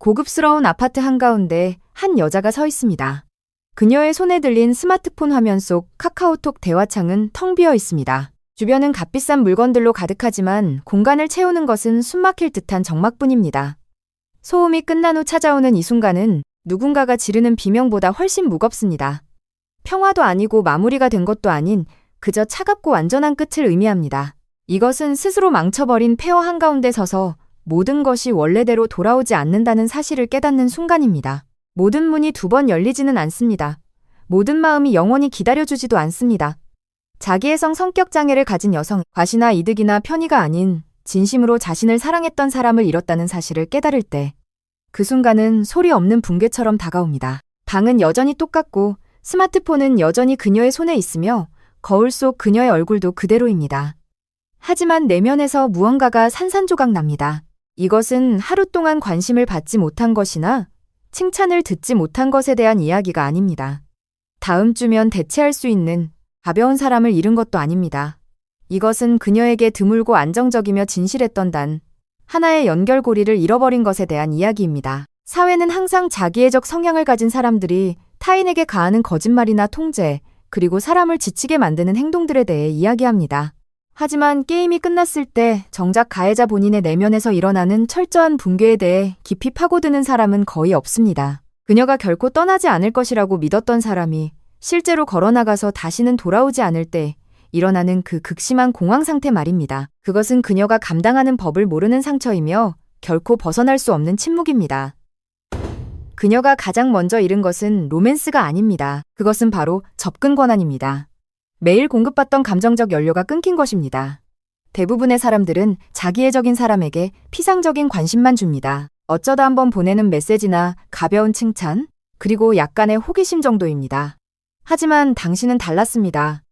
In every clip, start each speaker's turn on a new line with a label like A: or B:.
A: 고급스러운 아파트 한가운데 한 여자가 서 있습니다. 그녀의 손에 들린 스마트폰 화면 속 카카오톡 대화창은 텅 비어 있습니다. 주변은 값비싼 물건들로 가득하지만 공간을 채우는 것은 숨막힐 듯한 적막뿐입니다. 소음이 끝난 후 찾아오는 이 순간은 누군가가 지르는 비명보다 훨씬 무겁습니다. 평화도 아니고 마무리가 된 것도 아닌 그저 차갑고 완전한 끝을 의미합니다. 이것은 스스로 망쳐버린 폐허 한가운데 서서 모든 것이 원래대로 돌아오지 않는다는 사실을 깨닫는 순간입니다. 모든 문이 두 번 열리지는 않습니다. 모든 마음이 영원히 기다려주지도 않습니다. 자기애성 성격 장애를 가진 여성, 과시나 이득이나 편의가 아닌 진심으로 자신을 사랑했던 사람을 잃었다는 사실을 깨달을 때 그 순간은 소리 없는 붕괴처럼 다가옵니다. 방은 여전히 똑같고 스마트폰은 여전히 그녀의 손에 있으며 거울 속 그녀의 얼굴도 그대로입니다. 하지만 내면에서 무언가가 산산조각 납니다. 이것은 하루 동안 관심을 받지 못한 것이나 칭찬을 듣지 못한 것에 대한 이야기가 아닙니다. 다음 주면 대체할 수 있는 가벼운 사람을 잃은 것도 아닙니다. 이것은 그녀에게 드물고 안정적이며 진실했던 단 하나의 연결고리를 잃어버린 것에 대한 이야기입니다. 사회는 항상 자기애적 성향을 가진 사람들이 타인에게 가하는 거짓말이나 통제, 그리고 사람을 지치게 만드는 행동들에 대해 이야기합니다. 하지만 게임이 끝났을 때 정작 가해자 본인의 내면에서 일어나는 철저한 붕괴에 대해 깊이 파고드는 사람은 거의 없습니다. 그녀가 결코 떠나지 않을 것이라고 믿었던 사람이 실제로 걸어나가서 다시는 돌아오지 않을 때 일어나는 그 극심한 공황 상태 말입니다. 그것은 그녀가 감당하는 법을 모르는 상처이며 결코 벗어날 수 없는 침묵입니다. 그녀가 가장 먼저 잃은 것은 로맨스가 아닙니다. 그것은 바로 접근 권한입니다. 매일 공급받던 감정적 연료가 끊긴 것입니다. 대부분의 사람들은 자기애적인 사람에게 피상적인 관심만 줍니다. 어쩌다 한번 보내는 메시지나 가벼운 칭찬, 그리고 약간의 호기심 정도입니다. 하지만 당신은 달랐습니다.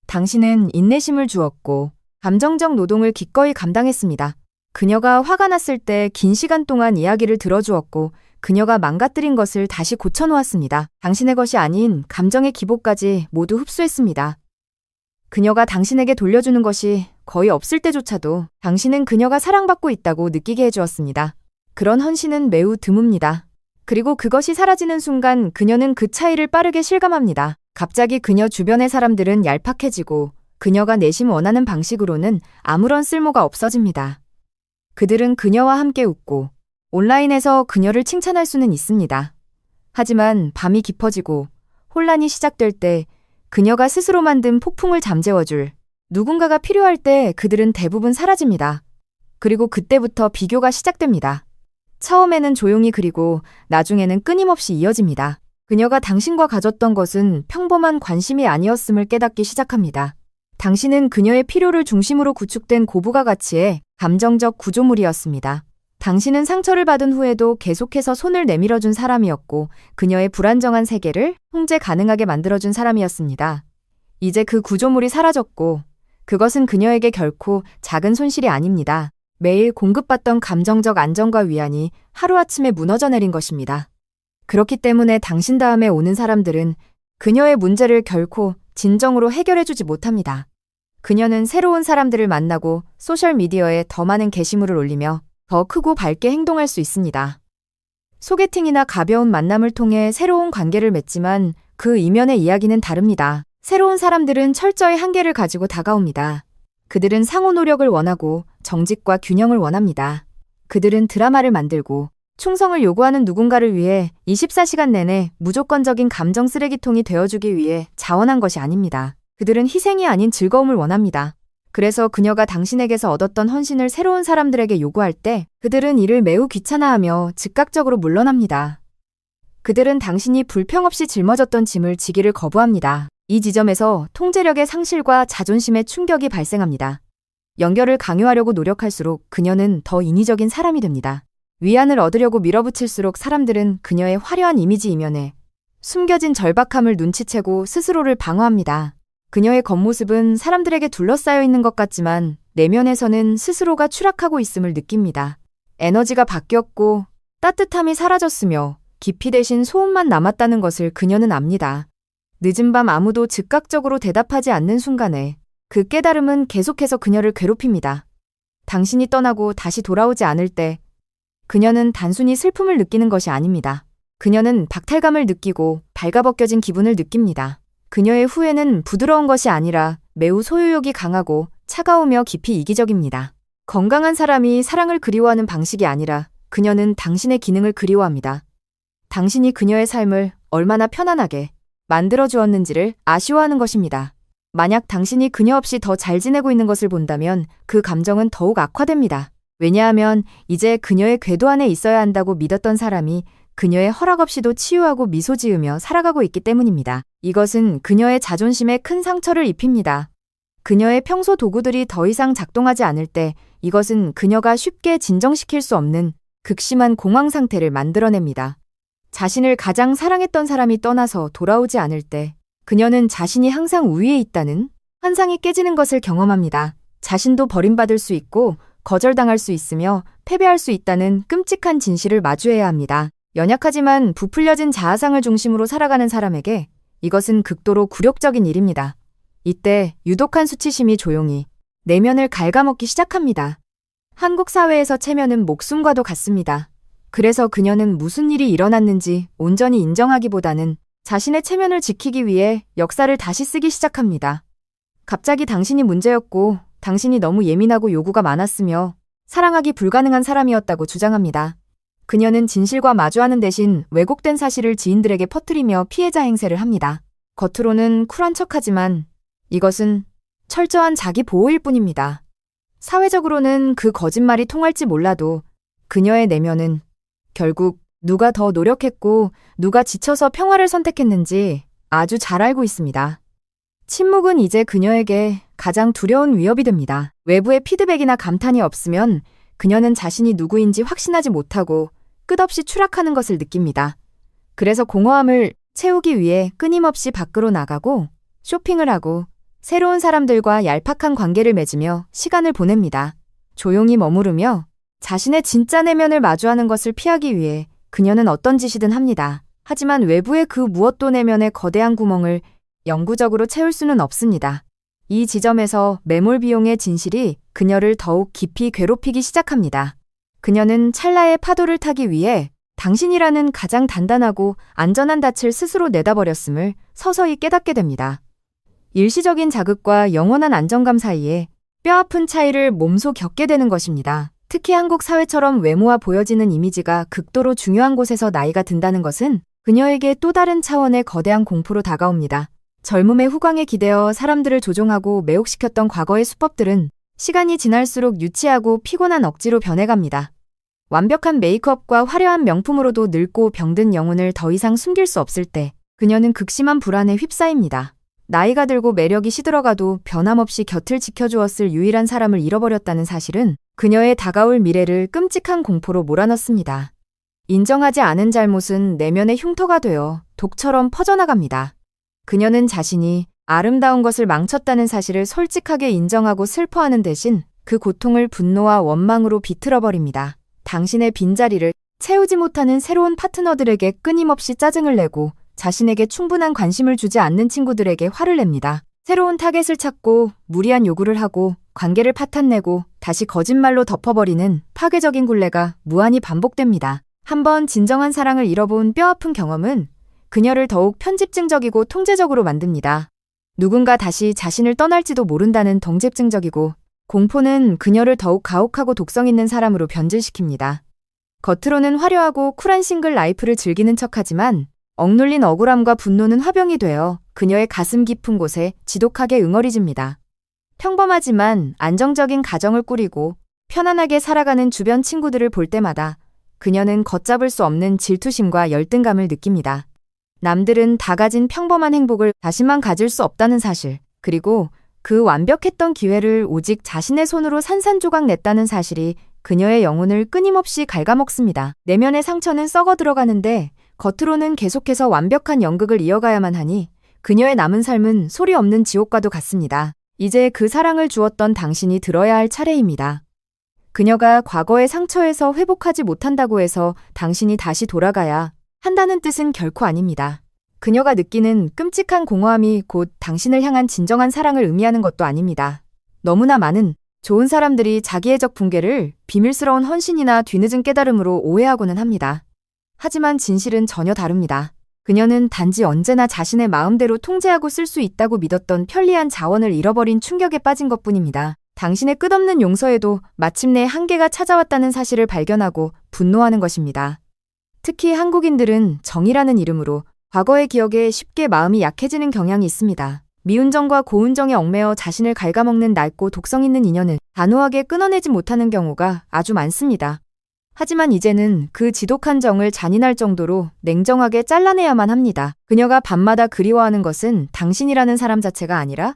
A: 당신은 인내심을 주었고 감정적 노동을 기꺼이 감당했습니다. 그녀가 화가 났을 때 긴 시간 동안 이야기를 들어주었고 그녀가 망가뜨린 것을 다시 고쳐놓았습니다. 당신의 것이 아닌 감정의 기복까지 모두 흡수했습니다. 그녀가 당신에게 돌려주는 것이 거의 없을 때조차도 당신은 그녀가 사랑받고 있다고 느끼게 해주었습니다. 그런 헌신은 매우 드뭅니다. 그리고 그것이 사라지는 순간 그녀는 그 차이를 빠르게 실감합니다. 갑자기 그녀 주변의 사람들은 얄팍해지고 그녀가 내심 원하는 방식으로는 아무런 쓸모가 없어집니다. 그들은 그녀와 함께 웃고 온라인에서 그녀를 칭찬할 수는 있습니다. 하지만 밤이 깊어지고 혼란이 시작될 때 그녀가 스스로 만든 폭풍을 잠재워줄 누군가가 필요할 때 그들은 대부분 사라집니다. 그리고 그때부터 비교가 시작됩니다. 처음에는 조용히 그리고 나중에는 끊임없이 이어집니다. 그녀가 당신과 가졌던 것은 평범한 관심이 아니었음을 깨닫기 시작합니다. 당신은 그녀의 필요를 중심으로 구축된 고부가 가치의 감정적 구조물이었습니다. 당신은 상처를 받은 후에도 계속해서 손을 내밀어준 사람이었고 그녀의 불안정한 세계를 통제 가능하게 만들어준 사람이었습니다. 이제 그 구조물이 사라졌고 그것은 그녀에게 결코 작은 손실이 아닙니다. 매일 공급받던 감정적 안정과 위안이 하루아침에 무너져 내린 것입니다. 그렇기 때문에 당신 다음에 오는 사람들은 그녀의 문제를 결코 진정으로 해결해주지 못합니다. 그녀는 새로운 사람들을 만나고 소셜미디어에 더 많은 게시물을 올리며 더 크고 밝게 행동할 수 있습니다. 소개팅이나 가벼운 만남을 통해 새로운 관계를 맺지만 그 이면의 이야기는 다릅니다. 새로운 사람들은 철저히 한계를 가지고 다가옵니다. 그들은 상호 노력을 원하고 정직과 균형을 원합니다. 그들은 드라마를 만들고 충성을 요구하는 누군가를 위해 24시간 내내 무조건적인 감정 쓰레기통이 되어주기 위해 자원한 것이 아닙니다. 그들은 희생이 아닌 즐거움을 원합니다. 그래서 그녀가 당신에게서 얻었던 헌신을 새로운 사람들에게 요구할 때 그들은 이를 매우 귀찮아하며 즉각적으로 물러납니다. 그들은 당신이 불평 없이 짊어졌던 짐을 지기를 거부합니다. 이 지점에서 통제력의 상실과 자존심의 충격이 발생합니다. 연결을 강요하려고 노력할수록 그녀는 더 인위적인 사람이 됩니다. 위안을 얻으려고 밀어붙일수록 사람들은 그녀의 화려한 이미지 이면에 숨겨진 절박함을 눈치채고 스스로를 방어합니다. 그녀의 겉모습은 사람들에게 둘러싸여 있는 것 같지만 내면에서는 스스로가 추락하고 있음을 느낍니다. 에너지가 바뀌었고 따뜻함이 사라졌으며 깊이 대신 소음만 남았다는 것을 그녀는 압니다. 늦은 밤 아무도 즉각적으로 대답하지 않는 순간에 그 깨달음은 계속해서 그녀를 괴롭힙니다. 당신이 떠나고 다시 돌아오지 않을 때 그녀는 단순히 슬픔을 느끼는 것이 아닙니다. 그녀는 박탈감을 느끼고 발가벗겨진 기분을 느낍니다. 그녀의 후회는 부드러운 것이 아니라 매우 소유욕이 강하고 차가우며 깊이 이기적입니다. 건강한 사람이 사랑을 그리워하는 방식이 아니라 그녀는 당신의 기능을 그리워합니다. 당신이 그녀의 삶을 얼마나 편안하게 만들어 주었는지를 아쉬워하는 것입니다. 만약 당신이 그녀 없이 더 잘 지내고 있는 것을 본다면 그 감정은 더욱 악화됩니다. 왜냐하면 이제 그녀의 궤도 안에 있어야 한다고 믿었던 사람이 그녀의 허락 없이도 치유하고 미소 지으며 살아가고 있기 때문입니다. 이것은 그녀의 자존심에 큰 상처를 입힙니다. 그녀의 평소 도구들이 더 이상 작동하지 않을 때 이것은 그녀가 쉽게 진정시킬 수 없는 극심한 공황 상태를 만들어냅니다. 자신을 가장 사랑했던 사람이 떠나서 돌아오지 않을 때 그녀는 자신이 항상 우위에 있다는 환상이 깨지는 것을 경험합니다. 자신도 버림받을 수 있고 거절당할 수 있으며 패배할 수 있다는 끔찍한 진실을 마주해야 합니다. 연약하지만 부풀려진 자아상을 중심으로 살아가는 사람에게 이것은 극도로 굴욕적인 일입니다. 이때 유독한 수치심이 조용히 내면을 갉아먹기 시작합니다. 한국 사회에서 체면은 목숨과도 같습니다. 그래서 그녀는 무슨 일이 일어났는지 온전히 인정하기보다는 자신의 체면을 지키기 위해 역사를 다시 쓰기 시작합니다. 갑자기 당신이 문제였고 당신이 너무 예민하고 요구가 많았으며 사랑하기 불가능한 사람이었다고 주장합니다. 그녀는 진실과 마주하는 대신 왜곡된 사실을 지인들에게 퍼뜨리며 피해자 행세를 합니다. 겉으로는 쿨한 척하지만 이것은 철저한 자기 보호일 뿐입니다. 사회적으로는 그 거짓말이 통할지 몰라도 그녀의 내면은 결국 누가 더 노력했고 누가 지쳐서 평화를 선택했는지 아주 잘 알고 있습니다. 침묵은 이제 그녀에게 가장 두려운 위협이 됩니다. 외부의 피드백이나 감탄이 없으면 그녀는 자신이 누구인지 확신하지 못하고 끝없이 추락하는 것을 느낍니다. 그래서 공허함을 채우기 위해 끊임없이 밖으로 나가고 쇼핑을 하고 새로운 사람들과 얄팍한 관계를 맺으며 시간을 보냅니다. 조용히 머무르며 자신의 진짜 내면을 마주하는 것을 피하기 위해 그녀는 어떤 짓이든 합니다. 하지만 외부의 그 무엇도 내면의 거대한 구멍을 영구적으로 채울 수는 없습니다. 이 지점에서 매몰 비용의 진실이 그녀를 더욱 깊이 괴롭히기 시작합니다. 그녀는 찰나의 파도를 타기 위해 당신이라는 가장 단단하고 안전한 닻을 스스로 내다버렸음을 서서히 깨닫게 됩니다. 일시적인 자극과 영원한 안정감 사이에 뼈아픈 차이를 몸소 겪게 되는 것입니다. 특히 한국 사회처럼 외모와 보여지는 이미지가 극도로 중요한 곳에서 나이가 든다는 것은 그녀에게 또 다른 차원의 거대한 공포로 다가옵니다. 젊음의 후광에 기대어 사람들을 조종하고 매혹시켰던 과거의 수법들은 시간이 지날수록 유치하고 피곤한 억지로 변해갑니다. 완벽한 메이크업과 화려한 명품으로도 늙고 병든 영혼을 더 이상 숨길 수 없을 때 그녀는 극심한 불안에 휩싸입니다. 나이가 들고 매력이 시들어가도 변함없이 곁을 지켜주었을 유일한 사람을 잃어버렸다는 사실은 그녀의 다가올 미래를 끔찍한 공포로 몰아넣습니다. 인정하지 않은 잘못은 내면의 흉터가 되어 독처럼 퍼져나갑니다. 그녀는 자신이 아름다운 것을 망쳤다는 사실을 솔직하게 인정하고 슬퍼하는 대신 그 고통을 분노와 원망으로 비틀어버립니다. 당신의 빈자리를 채우지 못하는 새로운 파트너들에게 끊임없이 짜증을 내고 자신에게 충분한 관심을 주지 않는 친구들에게 화를 냅니다. 새로운 타겟을 찾고 무리한 요구를 하고 관계를 파탄내고 다시 거짓말로 덮어버리는 파괴적인 굴레가 무한히 반복됩니다. 한번 진정한 사랑을 잃어본 뼈아픈 경험은 그녀를 더욱 편집증적이고 통제적으로 만듭니다. 누군가 다시 자신을 떠날지도 모른다는 동집증적이고 공포는 그녀를 더욱 가혹하고 독성 있는 사람으로 변질시킵니다. 겉으로는 화려하고 쿨한 싱글 라이프를 즐기는 척하지만 억눌린 억울함과 분노는 화병이 되어 그녀의 가슴 깊은 곳에 지독하게 응어리집니다. 평범하지만 안정적인 가정을 꾸리고 편안하게 살아가는 주변 친구들을 볼 때마다 그녀는 걷잡을 수 없는 질투심과 열등감을 느낍니다. 남들은 다 가진 평범한 행복을 자신만 가질 수 없다는 사실, 그리고 그 완벽했던 기회를 오직 자신의 손으로 산산조각 냈다는 사실이 그녀의 영혼을 끊임없이 갉아먹습니다. 내면의 상처는 썩어 들어가는데 겉으로는 계속해서 완벽한 연극을 이어가야만 하니 그녀의 남은 삶은 소리 없는 지옥과도 같습니다. 이제 그 사랑을 주었던 당신이 들어야 할 차례입니다. 그녀가 과거의 상처에서 회복하지 못한다고 해서 당신이 다시 돌아가야 한다는 뜻은 결코 아닙니다. 그녀가 느끼는 끔찍한 공허함이 곧 당신을 향한 진정한 사랑을 의미하는 것도 아닙니다. 너무나 많은 좋은 사람들이 자기의 적 붕괴를 비밀스러운 헌신이나 뒤늦은 깨달음으로 오해하고는 합니다. 하지만 진실은 전혀 다릅니다. 그녀는 단지 언제나 자신의 마음대로 통제하고 쓸 수 있다고 믿었던 편리한 자원을 잃어버린 충격에 빠진 것뿐입니다. 당신의 끝없는 용서에도 마침내 한계가 찾아왔다는 사실을 발견하고 분노하는 것입니다. 특히 한국인들은 정이라는 이름으로 과거의 기억에 쉽게 마음이 약해지는 경향이 있습니다. 미운정과 고운정에 얽매여 자신을 갉아먹는 낡고 독성 있는 인연을 단호하게 끊어내지 못하는 경우가 아주 많습니다. 하지만 이제는 그 지독한 정을 잔인할 정도로 냉정하게 잘라내야만 합니다. 그녀가 밤마다 그리워하는 것은 당신이라는 사람 자체가 아니라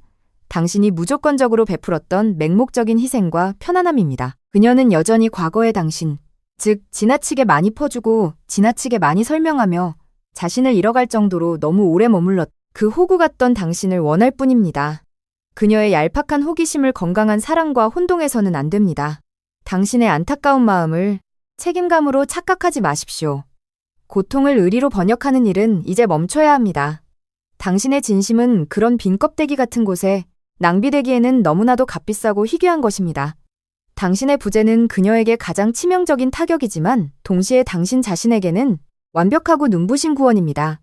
A: 당신이 무조건적으로 베풀었던 맹목적인 희생과 편안함입니다. 그녀는 여전히 과거의 당신, 즉 지나치게 많이 퍼주고 지나치게 많이 설명하며 자신을 잃어갈 정도로 너무 오래 머물렀 그 호구 같던 당신을 원할 뿐입니다. 그녀의 얄팍한 호기심을 건강한 사랑과 혼동해서는 안 됩니다. 당신의 안타까운 마음을 책임감으로 착각하지 마십시오. 고통을 의리로 번역하는 일은 이제 멈춰야 합니다. 당신의 진심은 그런 빈 껍데기 같은 곳에 낭비되기에는 너무나도 값비싸고 희귀한 것입니다. 당신의 부재는 그녀에게 가장 치명적인 타격이지만 동시에 당신 자신에게는 완벽하고 눈부신 구원입니다.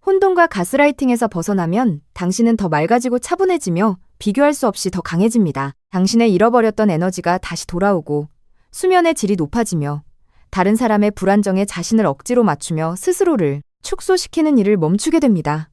A: 혼돈과 가스라이팅에서 벗어나면 당신은 더 맑아지고 차분해지며 비교할 수 없이 더 강해집니다. 당신의 잃어버렸던 에너지가 다시 돌아오고 수면의 질이 높아지며 다른 사람의 불안정에 자신을 억지로 맞추며 스스로를 축소시키는 일을 멈추게 됩니다.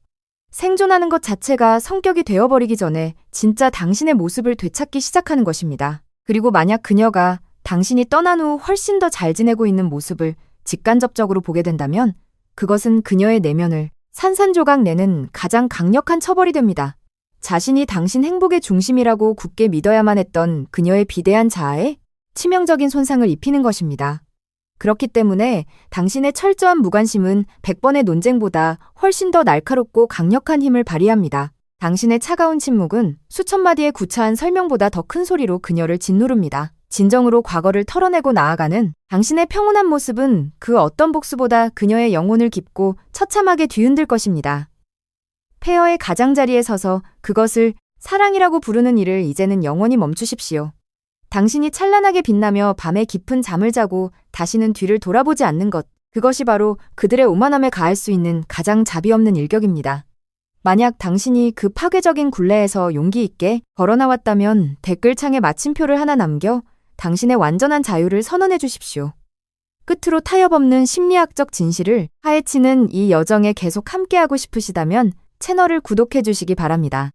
A: 생존하는 것 자체가 성격이 되어버리기 전에 진짜 당신의 모습을 되찾기 시작하는 것입니다. 그리고 만약 그녀가 당신이 떠난 후 훨씬 더 잘 지내고 있는 모습을 직간접적으로 보게 된다면 그것은 그녀의 내면을 산산조각 내는 가장 강력한 처벌이 됩니다. 자신이 당신 행복의 중심이라고 굳게 믿어야만 했던 그녀의 비대한 자아에 치명적인 손상을 입히는 것입니다. 그렇기 때문에 당신의 철저한 무관심은 100번의 논쟁보다 훨씬 더 날카롭고 강력한 힘을 발휘합니다. 당신의 차가운 침묵은 수천 마디의 구차한 설명보다 더 큰 소리로 그녀를 짓누릅니다. 진정으로 과거를 털어내고 나아가는 당신의 평온한 모습은 그 어떤 복수보다 그녀의 영혼을 깊고 처참하게 뒤흔들 것입니다. 폐허의 가장자리에 서서 그것을 사랑이라고 부르는 일을 이제는 영원히 멈추십시오. 당신이 찬란하게 빛나며 밤에 깊은 잠을 자고 다시는 뒤를 돌아보지 않는 것, 그것이 바로 그들의 오만함에 가할 수 있는 가장 자비 없는 일격입니다. 만약 당신이 그 파괴적인 굴레에서 용기 있게 걸어나왔다면 댓글창에 마침표를 하나 남겨 당신의 완전한 자유를 선언해 주십시오. 끝으로 타협 없는 심리학적 진실을 파헤치는 이 여정에 계속 함께하고 싶으시다면 채널을 구독해 주시기 바랍니다.